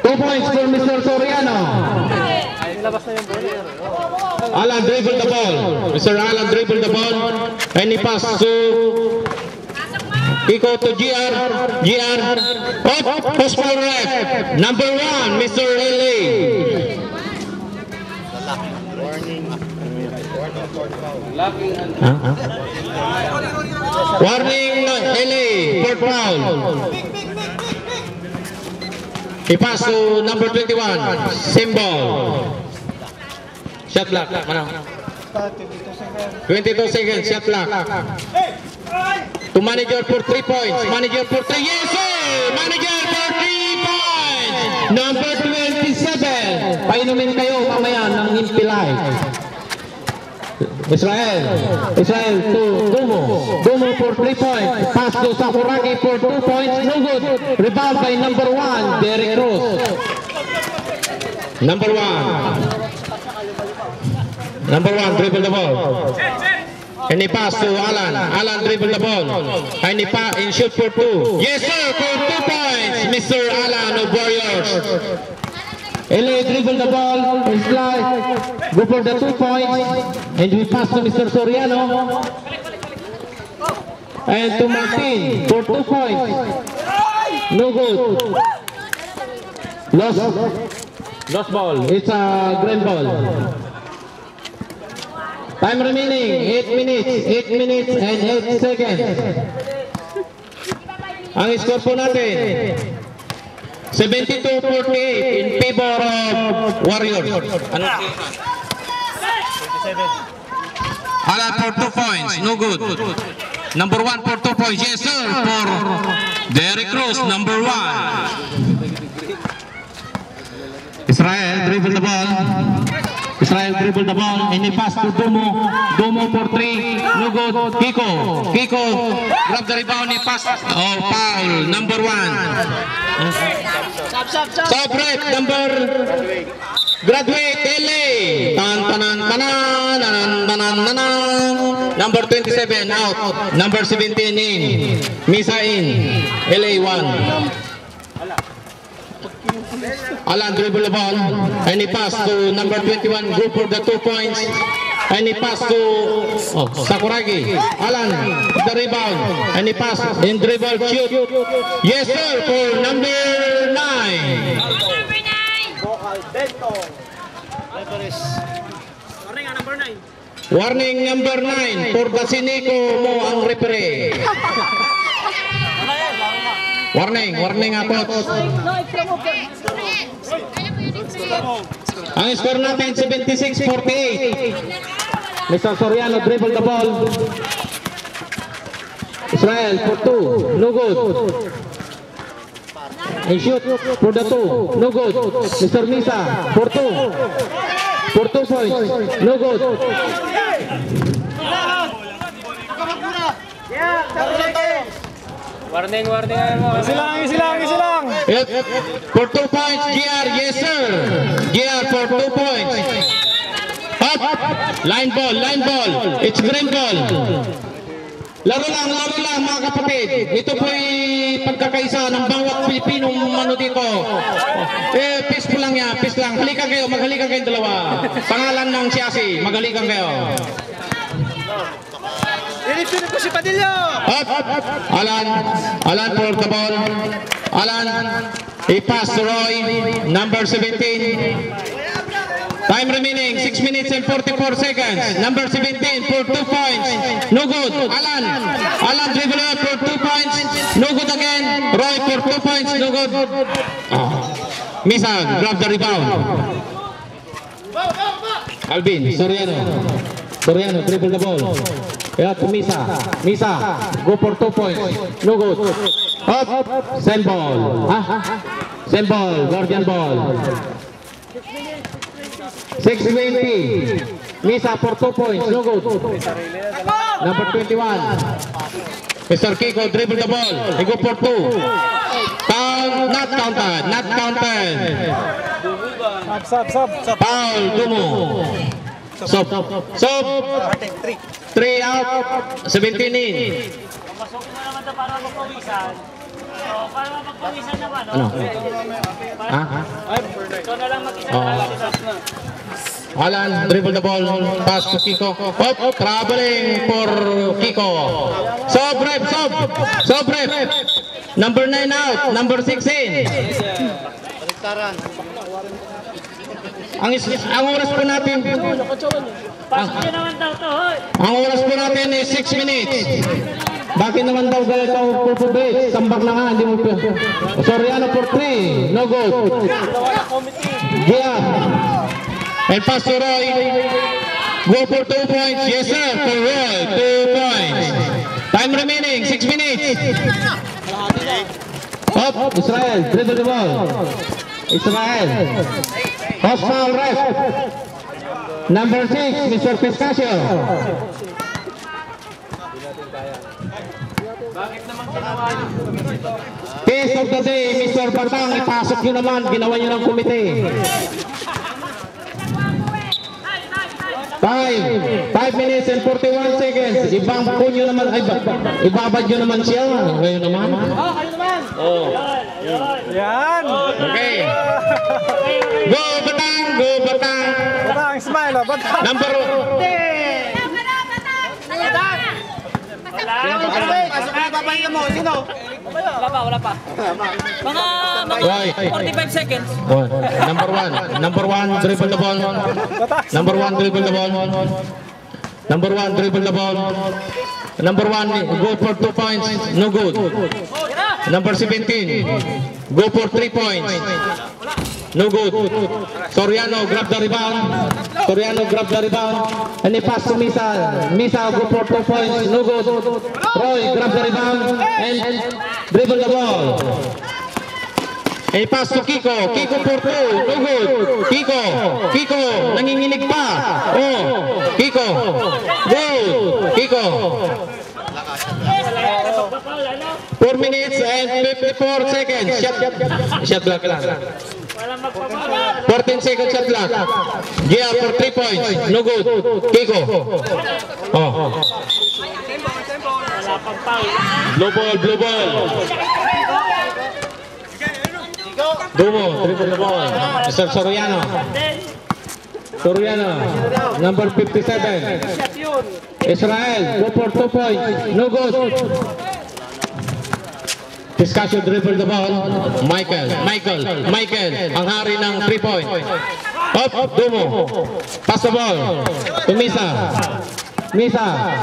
2 points for Mr. Soriano. Alan dribble the ball. Mr. Alan dribble the ball. And he pass to Kiko to GR. Post ball ref. Number 1, Mr. LA. Warning LA. Fourth foul. He pass to number 21, symbol. Shot clock. 22 seconds, shot clock. To manager for 3 points. Manager for 3. Yes, sir! Manager for 3 points. Number 27. Painumin kayo mamaya ng Impilay. Israel to Dumo for 3 points. Pass to Sakuragi for 2 points. No good. Rebound by number 1, Derek Cruz. Number 1 dribble the ball. And he pass to Alan. Alan dribble the ball. And he shoot for 2. Yes sir, for 2 points, Mr. Alan of Warriors. LA dribble the ball, and slide, go for the 2 points, and we pass to Mr. Soriano, and to Martin for 2 points, no good, lost ball, it's a grand ball. Time remaining, 8 minutes and 8 seconds. Ang score po natin, 72-48 in favor of Warriors. Ano? Alan for 2 points, no good. Number 1 for 2 points, yes sir, for Derek Cruz, number 1. Israel dribble the ball. Israel dribble the ball, and he pass to Domo. Domo for 3, no good. Kiko grab the rebound, he pass. Oh, foul, number 1. Stop break, number graduate LA. Number 27 out. Number 17 in. Misa in. LA 1. Alan dribble the ball and he pass to number 21. Go for the 2 points. And he pass to Sakuragi. Alan the rebound and he pass in dribble shoot. Yes sir, for number 9. Warning number 9 for the Siniko mo ang referee. Warning ako. Ang score natin 76-48. Mr. Soriano dribble the ball. Israel for 2, no good. And shoot for the 2, no good. Mr. Misa for 2 points, no good. Warning mo. Easy lang. Yep. For 2 points, GR, yes sir. GR for 2 points. Up. Line ball. It's green ball. Laro lang mga kapatid. Ito po'y pagkakaisa ng bawat Pilipinong ano dito. Peace lang yan, peace lang. Maghalikan kayo dalawa. Pangalan ng siyasi, maghalikan kayo. Ilipin ko si Padillo. Up. Alan for the ball. Alan, he pass to Roy, number 17. Time remaining 6 minutes and 44 seconds. Number 17 for 2 points. No good. Alan dribble up for 2 points. No good again. Roy for 2 points. No good. Misa grab the rebound. Alvin Soriano dribble the ball. Yeah, to Misa go for 2 points. No good. Up. Send ball. Send ball. Guardian ball. 6:20. Misa for 2 points. No good. Number 21. Mr. Kiko dribble the ball. He go for 2. Not counted. Sub. Foul, Dumo. Stop. 3 out. 17 in. Pasok mo naman ito para magpawisan. Para magpawisan naman. Ano? Ito na lang mag-isa na. Alan dribble the ball, pass to Kiko. Traveling for Kiko. Sob rep. Number 9 out, number 16. Ang oras po natin. Pasok nyo naman daw ito, hoy. Ang oras po natin is 6 minutes. Bakit naman daw ganito pupubis? Tambak na nga, hindi mo po. Soriano for 3, no good. And pass to Roy. Go for 2 points. Yes sir, for Roy. 2 points. Time remaining, 6 minutes. Up, Israel, dribble the ball. Israel. Foul ref. Number 6, Mr. Pescasio. Case of the day, Mr. Batang, ipasok nyo naman, ginawa nyo ng komite. 5 minutes and 41 seconds. Ibangko nyo naman, ibabad nyo naman siya. Kayo naman. Kayo naman. Yan. Okay. Go Batang, go Batang. Batang, smile, Batang. Number 1. Wala pa. Mga 45 seconds. Number 1, dribble the ball. Number 1, dribble the ball. Number 1, dribble the ball. Number 1, go for 2 points. No good. Number 17, go for 3 points. No good. Soriano grab the rebound. Soriano grab the rebound. And he pass to Misa. Misa go for 2 points. No good. Roy grab the rebound and dribble the ball. And he pass to Kiko. Kiko for 2. No good. Kiko nanginginig pa. Oh, Kiko. Good. Kiko. 4 minutes and 54 seconds. Shot block lang. 14 seconds shot block. Gia for 3 points. No good. Kiko. Oh. Blue ball. Dumo, triple the ball. Mr. Soriano, number 57. Israel, go for 2 points. No good. Piscasio dribble the ball. Michael. Ang hari ng 3 point. Up, Dumo. Pass the ball to Misa.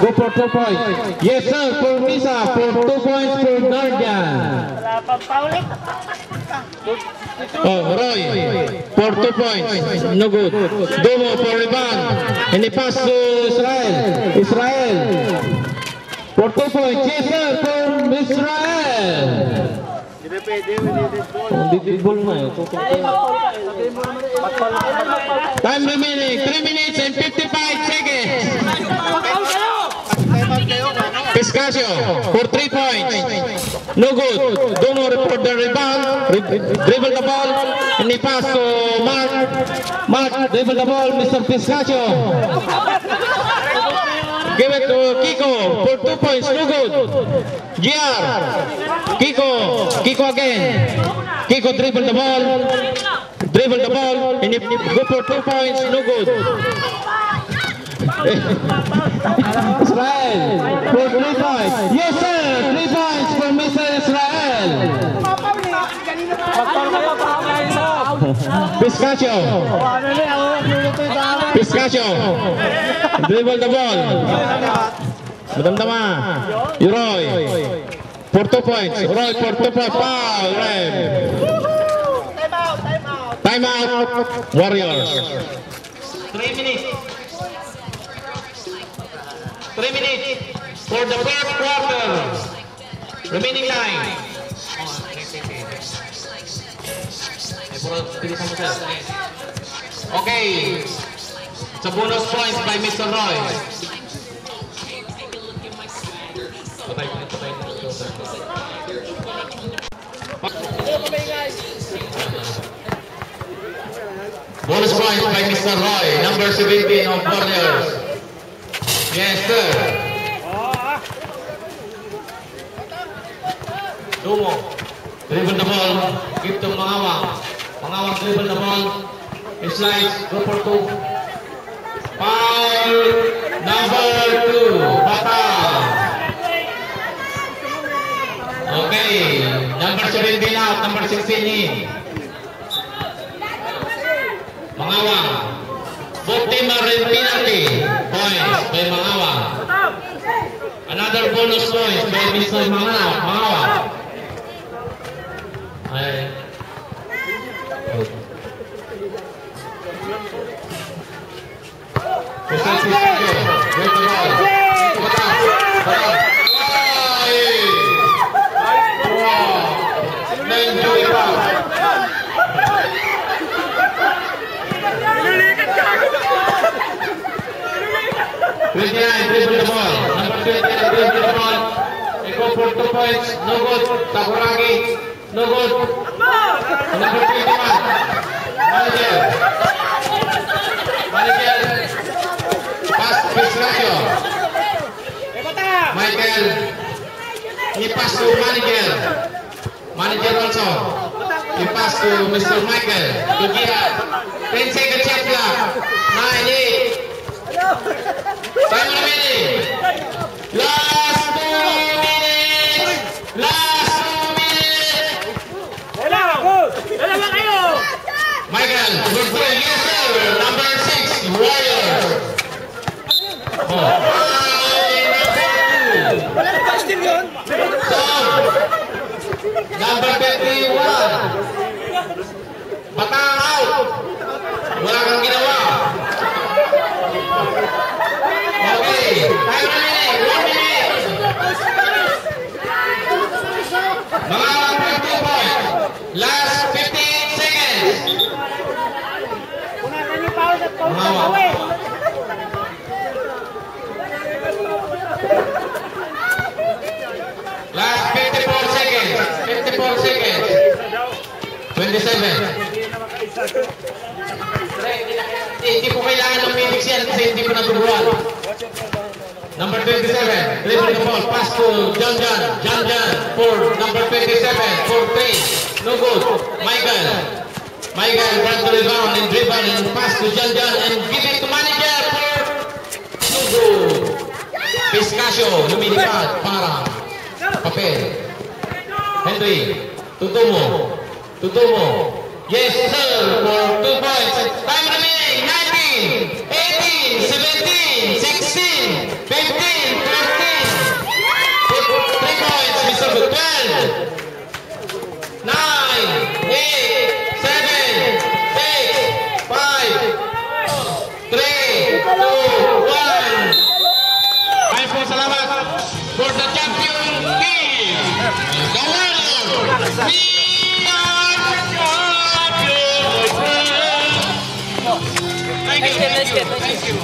Go for 2 points. Yes sir, for Misa, for 2 points for Guardian. Oh, Roy, for 2 points. No good. Dumo for rebound. And he pass to Israel. For 2 points. Yes sir, for Israel. Time remaining 3 minutes and 55 seconds. Piscasio for 3 points. No good. Dumo for the rebound. Dribble the ball. And he pass to Mark dribble the ball. Mr. Piscasio. Give it to Kiko for 2 points. No good. GR. Kiko again. Kiko dribble the ball. And he go for 2 points. No good. Israel for 3 points. Yes sir, 3 points for Mr. Israel. Piscasio dribble the ball. Madam-dama. Roy for 2 points. Foul. Time out. Warriors. 3 minutes. 3 minutes for the first quarter. Remaining time. Okay. It's a bonus points by Mr. Roy. Bonus points by Mr. Roy, number 17 of Warriors. Yes, sir. Dumo. Dribble the ball. Give to Mangawang. Mangawang dribble the ball. He slides. Go for 2. Foul. Number 2. Bata. Okay. Number 17 out. Number 16 in. Mangawang. Both team are in penalty points by Mangawang. Another bonus points by Mr. Mangawang. Dribble the ball. Number 20 dribble the ball. They go for 2 points. No good. Takuragi. No good. Number 21. Manager. Pass Piscasio. Michael. He pass to manager. Manager also. He pass to Mr. Michael. To Gia. 10 seconds shot clock. 9, 8. Time remaining. Last 2 minutes. Michael, good play. Yes, sir. Number 6, Warriors. Number 21. Batangas. Hindi po kailangan ng mimix yan kasi hindi ko naturuan. Number 27, dribble the ball, pass to John for number 27, for 3, no good. Michael runs to the ground and dribble and pass to John and give it to manager for no good. Piscasio, lumilipad para papel. Henry, Tutumo. Yes, sir, for 2 points. Time remaining, 19, 18, 17, 16, 15, 14. 3 points, Mr. 12, 9, 8, 7, 6, 5, 4, 3, 2, 1. Ay po, salamat for the champion team. The Warriors. Thank you.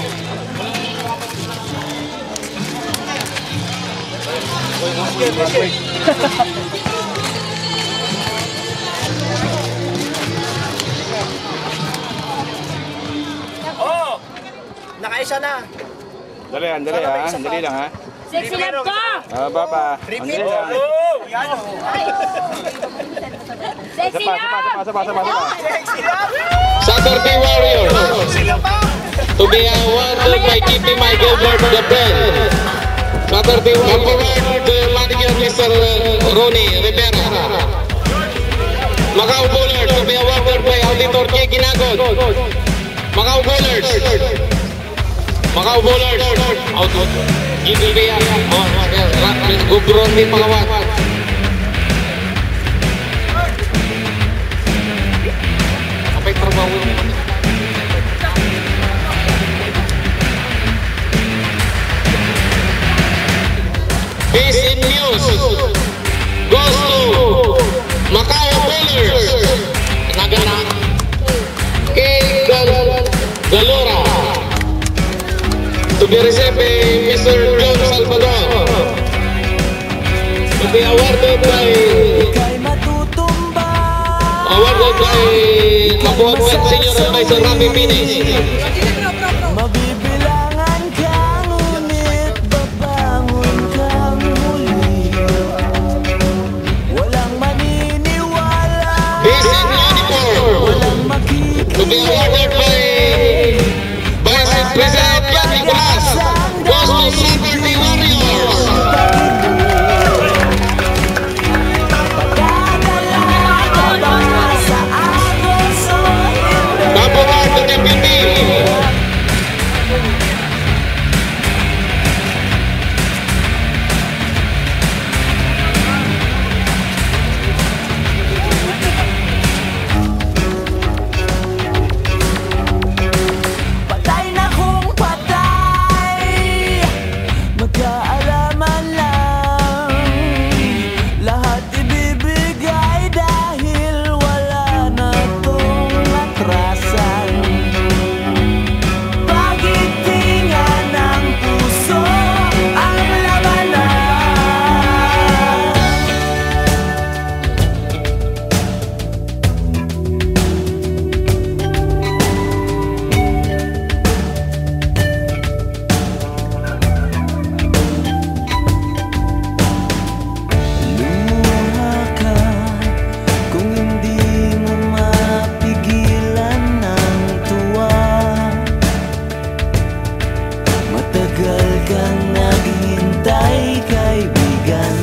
Oh! Nakaisa na. Dali lang ha. Sexy love ko! Baba. Repeat. Oh! Yan o. Sexy love! Sexy love! Saturday Warriors. To be awarded by GP Michael Gordon the Bell. Saturday Warriors, the manager Mr. Ronnie Rivera. Macau Bowlers to be awarded by Auditor K. Ginagot. Macau Bowlers. Gilbea. Gubron ni Pangawat. Apa yang terbawa? Peace in News goes to Macau Bowlers. Nagana K. Galora. To be received by Mr. John Salvador. To be awarded by Mabuhat Senior Advisor Rafi Pinis. Mabibilangan ka ngunit babangon kang muli. Walang maniniwala. Peace in uniform. To be awarded by Vice President Jan Nicolas. Goes to Saturday Warriors. Kabuhat the deputy. Patay na kung patay, magkaalaman lang. Lahat ibibigay dahil wala na tong atrasan. Pagitingan ng puso ang labanan. Lumuha ka kung hindi mo mapigilan ng tuwa. Matagal kang naghintay, kaibigan.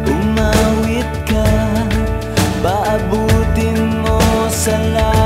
Umawit ka, paabutin mo sa lahat.